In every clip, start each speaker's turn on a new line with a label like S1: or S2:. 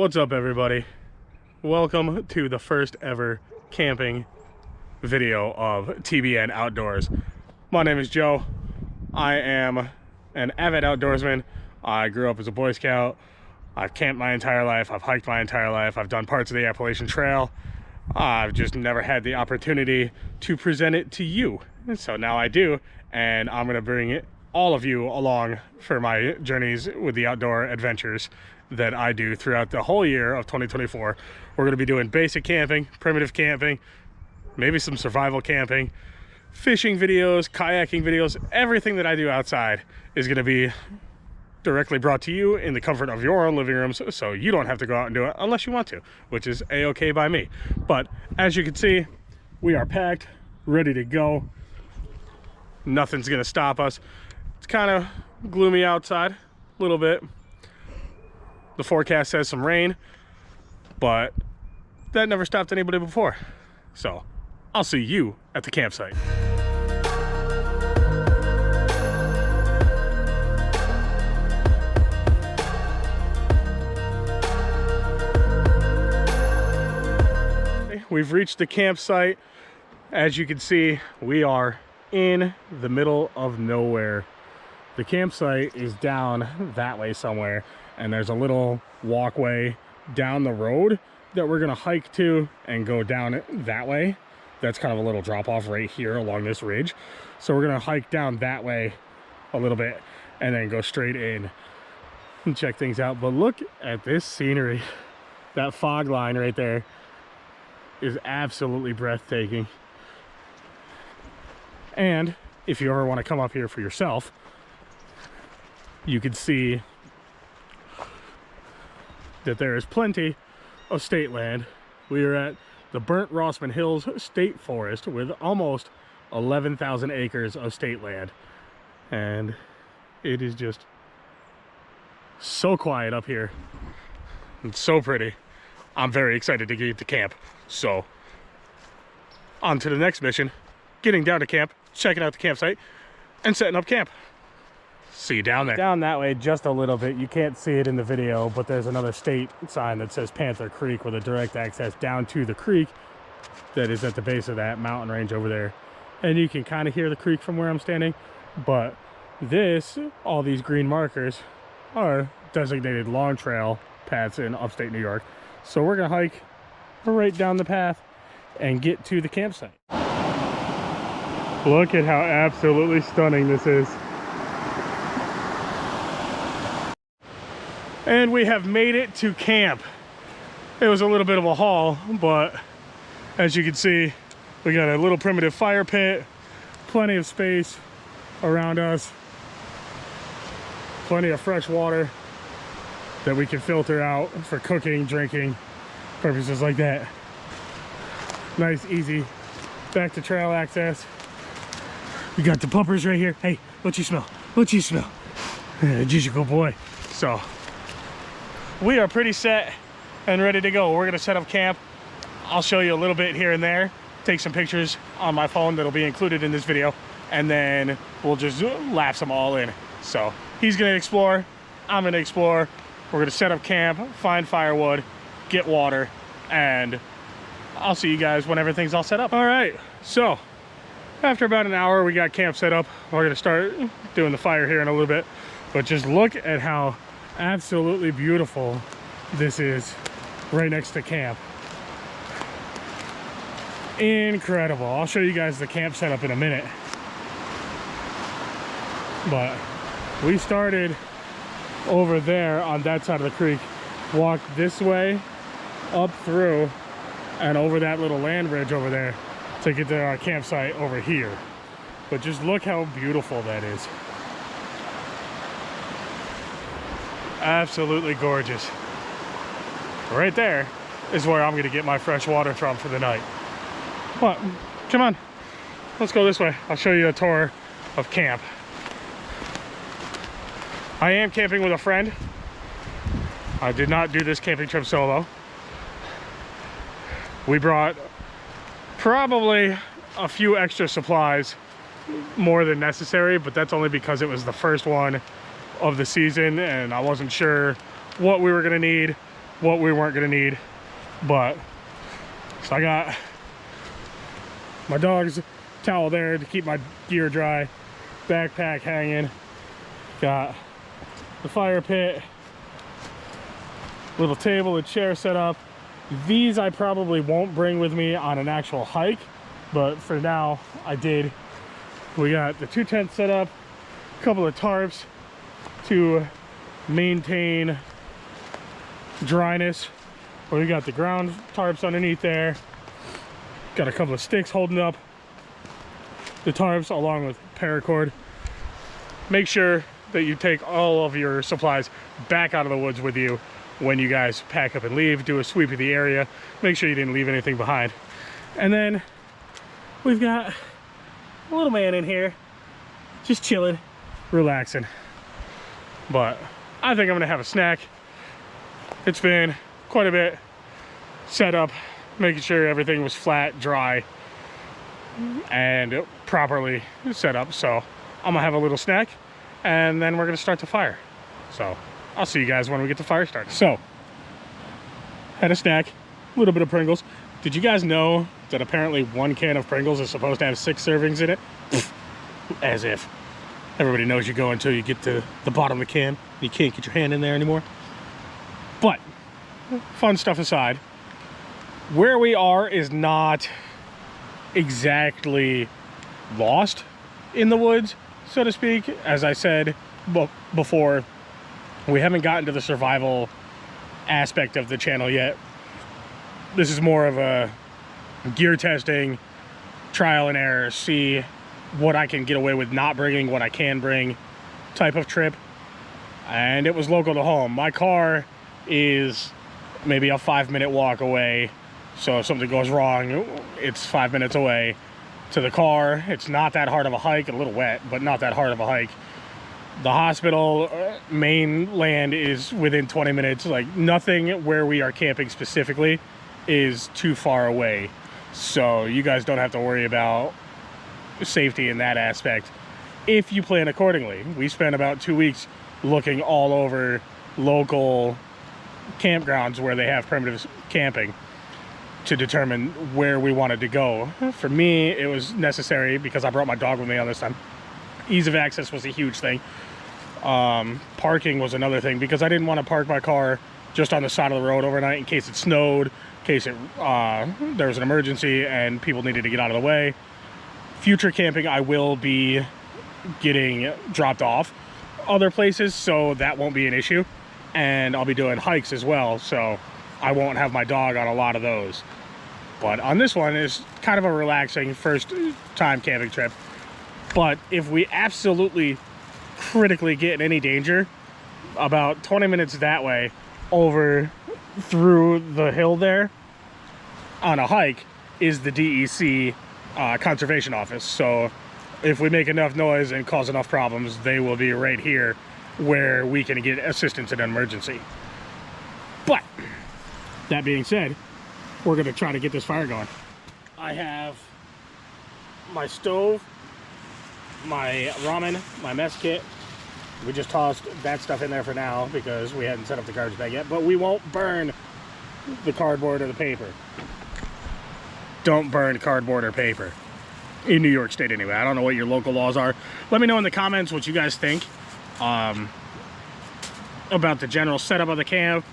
S1: What's up, everybody? Welcome to the first ever camping video of TBN Outdoors. My name is Joe. I am an avid outdoorsman. I grew up as a Boy Scout. I've camped my entire life. I've hiked my entire life. I've done parts of the Appalachian Trail. I've just never had the opportunity to present it to you. So now I do, and I'm gonna bring all of you along for my journeys with the outdoor adventures that I do throughout the whole year of 2024. We're gonna be doing basic camping, primitive camping, maybe some survival camping, fishing videos, kayaking videos. Everything that I do outside is gonna be directly brought to you in the comfort of your own living rooms, so you don't have to go out and do it unless you want to, which is a-okay by me. But as you can see, we are packed, ready to go. Nothing's gonna stop us. It's kind of gloomy outside, a little bit. The forecast says some rain, but that never stopped anybody before. So I'll see you at the campsite. We've reached the campsite. As you can see, we are in the middle of nowhere. The campsite is down that way somewhere, and there's a little walkway down the road that we're gonna hike to and go down that way. That's kind of a little drop off right here along this ridge. So we're gonna hike down that way a little bit and then go straight in and check things out. But look at this scenery. That fog line right there is absolutely breathtaking. And if you ever want to come up here for yourself, you can see that there is plenty of state land. We are at the Burnt Rossman Hills State Forest with almost 11,000 acres of state land. And it is just so quiet up here. It's so pretty. I'm very excited to get to camp. So on to the next mission, getting down to camp, checking out the campsite, and setting up camp. See you down there. Down that way just a little bit. You can't see it in the video, but there's another state sign that says Panther Creek with a direct access down to the creek that is at the base of that mountain range over there. And you can kind of hear the creek from where I'm standing, but all these green markers are designated long trail paths in upstate New York. So we're gonna hike right down the path and get to the campsite. Look at how absolutely stunning this is. And we have made it to camp. It was a little bit of a haul, but as you can see, we got a little primitive fire pit, plenty of space around us, plenty of fresh water that we can filter out for cooking, drinking, purposes like that. Nice, easy, back to trail access. We got the pumpers right here. Hey, what you smell? What you smell? Just a good boy. So we are pretty set and ready to go. We're gonna set up camp. I'll show you a little bit here and there, take some pictures on my phone that'll be included in this video, and then we'll just lapse them all in. So he's gonna explore, I'm gonna explore. We're gonna set up camp, find firewood, get water, and I'll see you guys when everything's all set up. All right, so after about an hour, we got camp set up. We're gonna start doing the fire here in a little bit, but just look at how absolutely beautiful this is right next to camp. Incredible. I'll show you guys the camp setup in a minute. But we started over there on that side of the creek, walked this way, up through, and over that little land bridge over there to get to our campsite over here. But just look how beautiful that is. Absolutely gorgeous. Right there is where I'm gonna get my fresh water from for the night. What? Come on, let's go this way. I'll show you a tour of camp. I am camping with a friend. I did not do this camping trip solo. We brought probably a few extra supplies, more than necessary, but that's only because it was the first one of the season and I wasn't sure what we were gonna need. what we weren't gonna need. But so I got my dog's towel there to keep my gear dry, backpack hanging, got the fire pit, little table and chair set up. These I probably won't bring with me on an actual hike, but for now I did. We got the 2 tents set up, a couple of tarps to maintain dryness. We got the ground tarps underneath there. Got a couple of sticks holding up the tarps along with paracord. Make sure that you take all of your supplies back out of the woods with you when you guys pack up and leave. Do a sweep of the area. Make sure you didn't leave anything behind. And then we've got a little man in here just chilling, relaxing. But I think I'm gonna have a snack. It's been quite a bit set up, making sure everything was flat, dry, and properly set up. So I'm gonna have a little snack and then we're gonna start the fire. So I'll see you guys when we get the fire started. So, had a snack, a little bit of Pringles. Did you guys know that apparently 1 can of Pringles is supposed to have 6 servings in it? As if. Everybody knows you go until you get to the bottom of the can. You can't get your hand in there anymore. But, fun stuff aside, where we are is not exactly lost in the woods, so to speak. As I said before, we haven't gotten to the survival aspect of the channel yet. This is more of a gear testing, trial and error, see what I can get away with not bringing, what I can bring type of trip. And it was local to home. My car is maybe a 5-minute walk away, so if something goes wrong, it's 5 minutes away to the car. It's not that hard of a hike, a little wet, but not that hard of a hike. The hospital mainland is within 20 minutes. Like, nothing where we are camping specifically is too far away. So you guys don't have to worry about safety in that aspect if you plan accordingly. We spent about 2 weeks looking all over local campgrounds where they have primitive camping to determine where we wanted to go. For me, it was necessary because I brought my dog with me on this time. Ease of access was a huge thing. Parking was another thing because I didn't want to park my car just on the side of the road overnight in case it snowed, in case there was an emergency and people needed to get out of the way. Future camping, I will be getting dropped off other places, so that won't be an issue. And I'll be doing hikes as well, so I won't have my dog on a lot of those. But on this one, it's kind of a relaxing first time camping trip. But if we absolutely critically get in any danger, about 20 minutes that way over through the hill there on a hike is the DEC conservation office. So if we make enough noise and cause enough problems, they will be right here where we can get assistance in an emergency. But that being said, we're going to try to get this fire going. I have my stove, my ramen, my mess kit. We just tossed that stuff in there for now because we hadn't set up the garbage bag yet, but we won't burn the cardboard or the paper. Don't burn cardboard or paper in New York State anyway. I don't know what your local laws are. Let me know in the comments what you guys think about the general setup of the camp,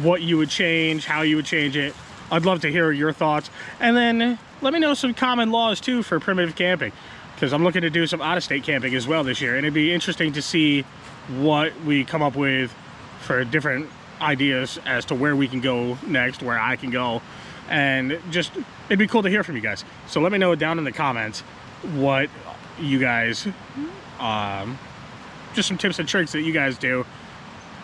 S1: what you would change, how you would change it. I'd love to hear your thoughts. And then let me know some common laws too for primitive camping, because I'm looking to do some out-of-state camping as well this year, and it'd be interesting to see what we come up with for different ideas as to where we can go next, where I can go, and just, it'd be cool to hear from you guys. So let me know down in the comments what you guys, just some tips and tricks that you guys do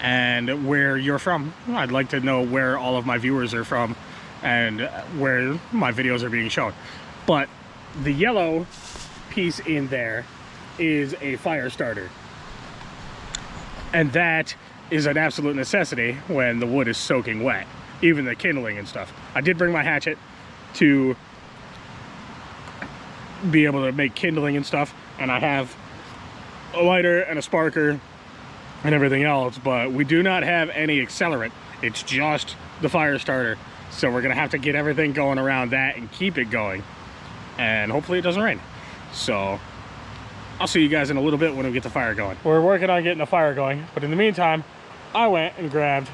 S1: and where you're from. I'd like to know where all of my viewers are from and where my videos are being shown. But the yellow piece in there is a fire starter, and that is an absolute necessity when the wood is soaking wet, even the kindling and stuff. I did bring my hatchet to be able to make kindling and stuff, and I have a lighter and a sparker and everything else, but we do not have any accelerant. It's just the fire starter. So we're gonna have to get everything going around that and keep it going. And hopefully it doesn't rain. So I'll see you guys in a little bit when we get the fire going. We're working on getting the fire going, but in the meantime, I went and grabbed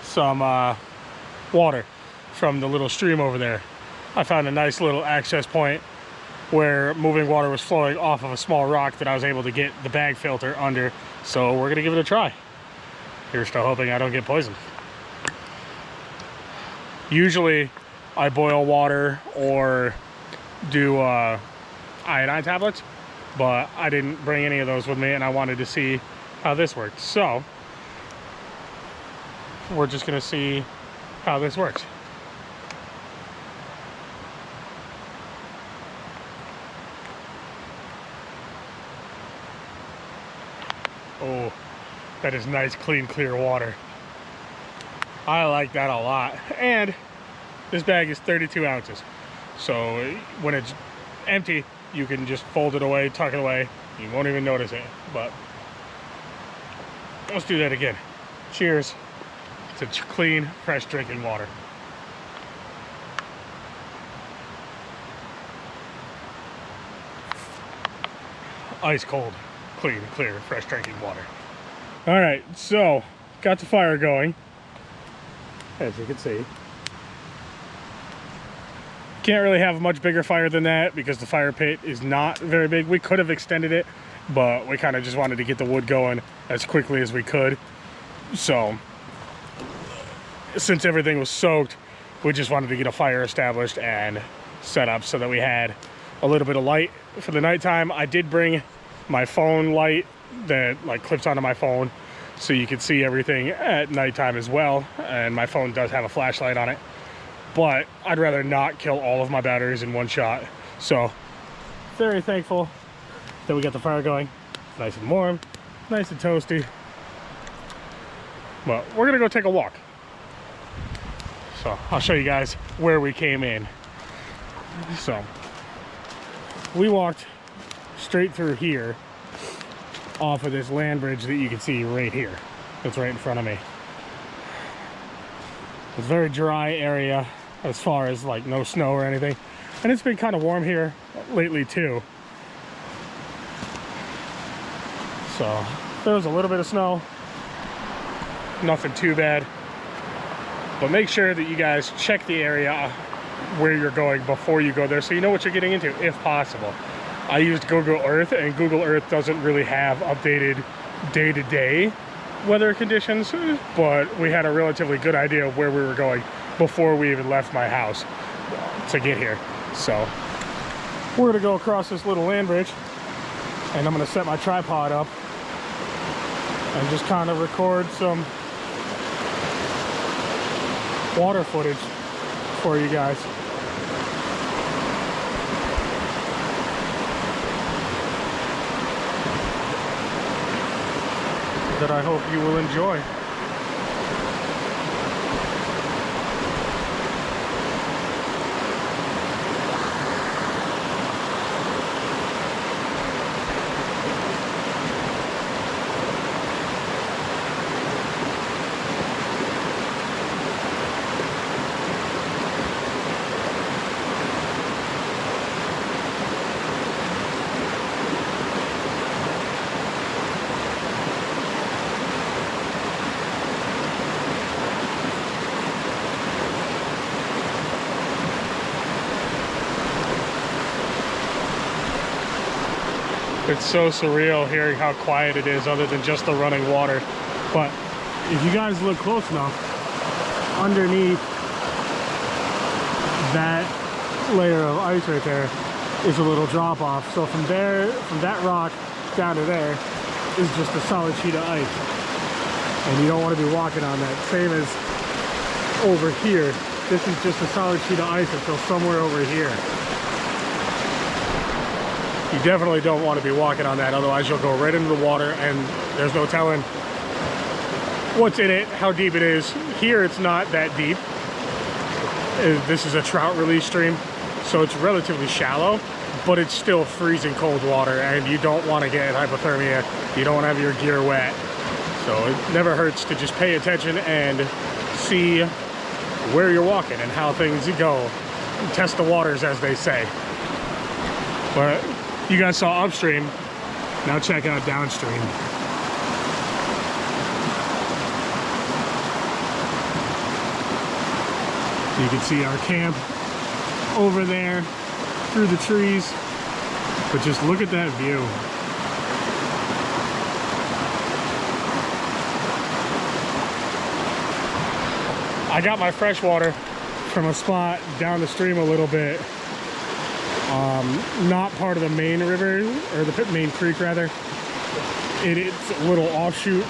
S1: some water from the little stream over there. I found a nice little access point where moving water was flowing off of a small rock that I was able to get the bag filter under. So we're gonna give it a try. Here's to hoping I don't get poisoned. Usually I boil water or do iodine tablets, but I didn't bring any of those with me and I wanted to see how this worked. So we're just gonna see how this works. Oh, that is nice, clean, clear water. I like that a lot. And this bag is 32 ounces. So when it's empty, you can just fold it away, tuck it away. You won't even notice it. But let's do that again. Cheers to clean, fresh drinking water. Ice cold, clean, clear, fresh drinking water. All right, so got the fire going, as you can see. Can't really have a much bigger fire than that because the fire pit is not very big. We could have extended it, but we kind of just wanted to get the wood going as quickly as we could. So since everything was soaked, we just wanted to get a fire established and set up so that we had a little bit of light for the nighttime. I did bring my phone light that like clips onto my phone so you can see everything at nighttime as well, and my phone does have a flashlight on it, but I'd rather not kill all of my batteries in one shot. So very thankful that we got the fire going. Nice and warm, nice and toasty. But we're gonna go take a walk. So I'll show you guys where we came in. So we walked straight through here off of this land bridge that you can see right here. It's right in front of me. It's a very dry area as far as like no snow or anything. And it's been kind of warm here lately too. So there was a little bit of snow. Nothing too bad. But make sure that you guys check the area where you're going before you go there so you know what you're getting into if possible. I used Google Earth, and Google Earth doesn't really have updated day-to-day weather conditions, but we had a relatively good idea of where we were going before we even left my house to get here. So we're gonna go across this little land bridge, and I'm gonna set my tripod up and just kind of record some water footage for you guys. That I hope you will enjoy. It's so surreal hearing how quiet it is other than just the running water. But if you guys look close enough, underneath that layer of ice right there is a little drop off. So from there, from that rock down to there is just a solid sheet of ice. And you don't want to be walking on that. Same as over here. This is just a solid sheet of ice until somewhere over here. You definitely don't want to be walking on that, otherwise you'll go right into the water and there's no telling what's in it, how deep it is. Here it's not that deep. This is a trout release stream, so it's relatively shallow, but it's still freezing cold water and you don't want to get hypothermia. You don't want to have your gear wet. So it never hurts to just pay attention and see where you're walking and how things go. Test the waters, as they say. But you guys saw upstream, now check out downstream. You can see our camp over there through the trees, but just look at that view. I got my fresh water from a spot down the stream a little bit. Not part of the main river, or the main creek rather. It's a little offshoot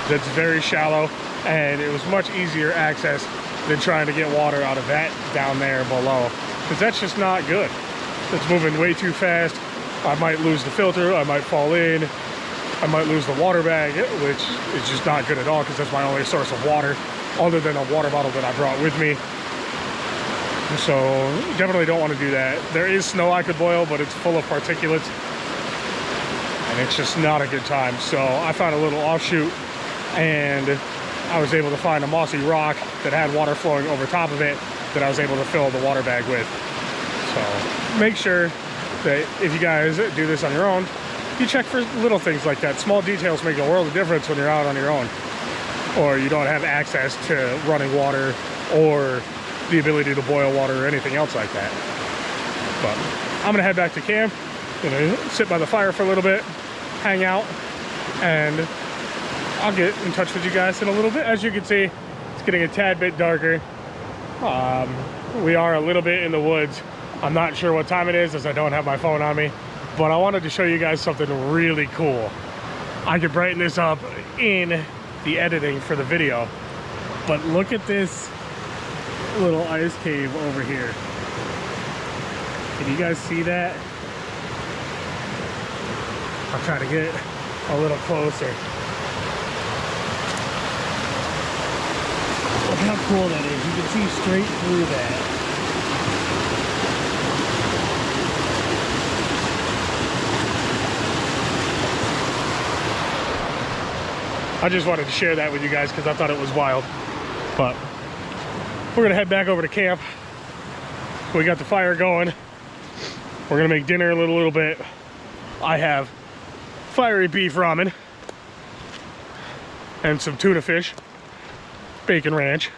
S1: that's very shallow, and it was much easier access than trying to get water out of that down there below, because that's just not good. It's moving way too fast. I might lose the filter, I might fall in, I might lose the water bag, which is just not good at all, because that's my only source of water other than a water bottle that I brought with me. So definitely don't want to do that. There is snow I could boil, but it's full of particulates, and it's just not a good time. So I found a little offshoot, and I was able to find a mossy rock that had water flowing over top of it that I was able to fill the water bag with. So make sure that if you guys do this on your own, you check for little things like that. Small details make a world of difference when you're out on your own, or you don't have access to running water or the ability to boil water or anything else like that. But I'm gonna head back to camp, gonna sit by the fire for a little bit, hang out, and I'll get in touch with you guys in a little bit. As you can see, it's getting a tad bit darker. We are a little bit in the woods. I'm not sure what time it is, as I don't have my phone on me, but I wanted to show you guys something really cool. I could brighten this up in the editing for the video, but look at this little ice cave over here. Can you guys see that? I'll try to get a little closer. Look how cool that is. You can see straight through that. I just wanted to share that with you guys because I thought it was wild. But we're gonna head back over to camp. We got the fire going. We're gonna make dinner in a little bit. I have fiery beef ramen and some tuna fish, bacon ranch.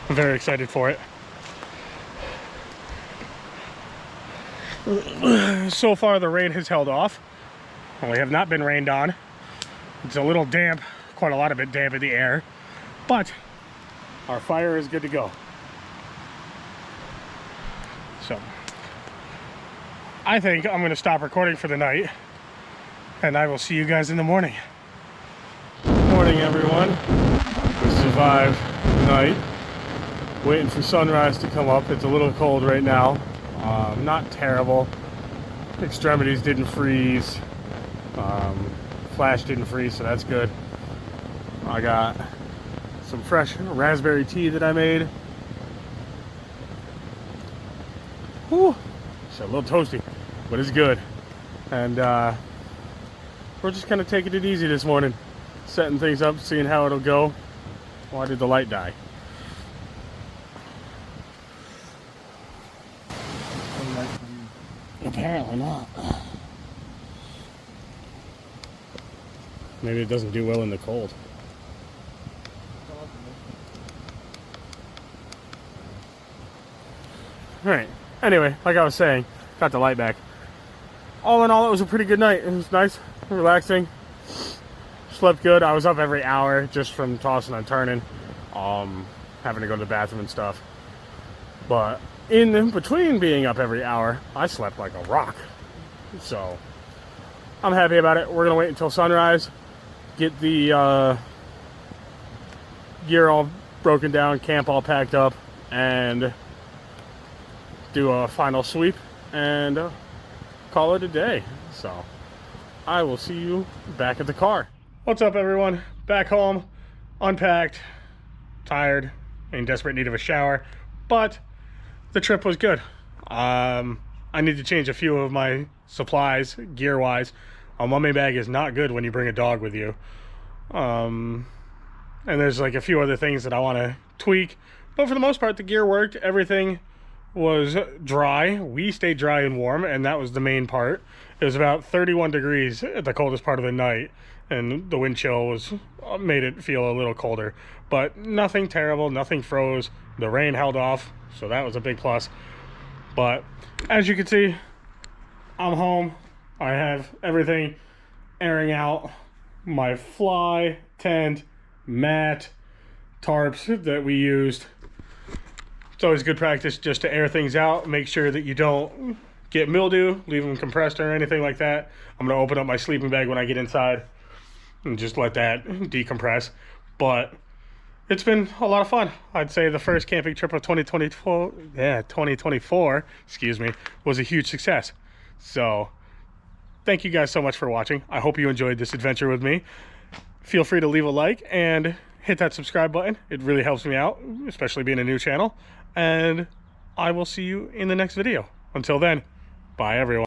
S1: I'm very excited for it. So far the rain has held off. We have not been rained on. It's a little damp, quite a lot of it damp in the air, but our fire is good to go. So I think I'm going to stop recording for the night, and I will see you guys in the morning. Morning, everyone. We survived the night, waiting for sunrise to come up. It's a little cold right now. Not terrible. Extremities didn't freeze. Flash didn't freeze, so that's good. I got some fresh raspberry tea that I made. Whew, it's a little toasty, but it's good. And we're just kind of taking it easy this morning, setting things up, seeing how it'll go. Why did the light die? Apparently not. Maybe it doesn't do well in the cold. Alright, anyway, like I was saying, got the light back. All in all, it was a pretty good night. It was nice, relaxing. Slept good. I was up every hour just from tossing and turning, having to go to the bathroom and stuff. But in between being up every hour, I slept like a rock. So I'm happy about it. We're gonna wait until sunrise, get the gear all broken down, camp all packed up, and do a final sweep and call it a day. So I will see you back at the car. What's up, everyone? Back home, unpacked, tired, in desperate need of a shower, but the trip was good. I need to change a few of my supplies gear wise. A mummy bag is not good when you bring a dog with you. And there's like a few other things that I want to tweak, but for the most part the gear worked. Everything was dry. We stayed dry and warm, and that was the main part. It was about 31 degrees at the coldest part of the night, and the wind chill made it feel a little colder, but nothing terrible, nothing froze. The rain held off, so that was a big plus. But as you can see, I'm home. I have everything airing out. My fly, tent, mat, tarps that we used. It's always good practice just to air things out. Make sure that you don't get mildew, leave them compressed or anything like that. I'm gonna open up my sleeping bag when I get inside and just let that decompress. But it's been a lot of fun. I'd say the first camping trip of 2024, excuse me, was a huge success. So thank you guys so much for watching. I hope you enjoyed this adventure with me. Feel free to leave a like and hit that subscribe button. It really helps me out, especially being a new channel. And I will see you in the next video. Until then, bye everyone.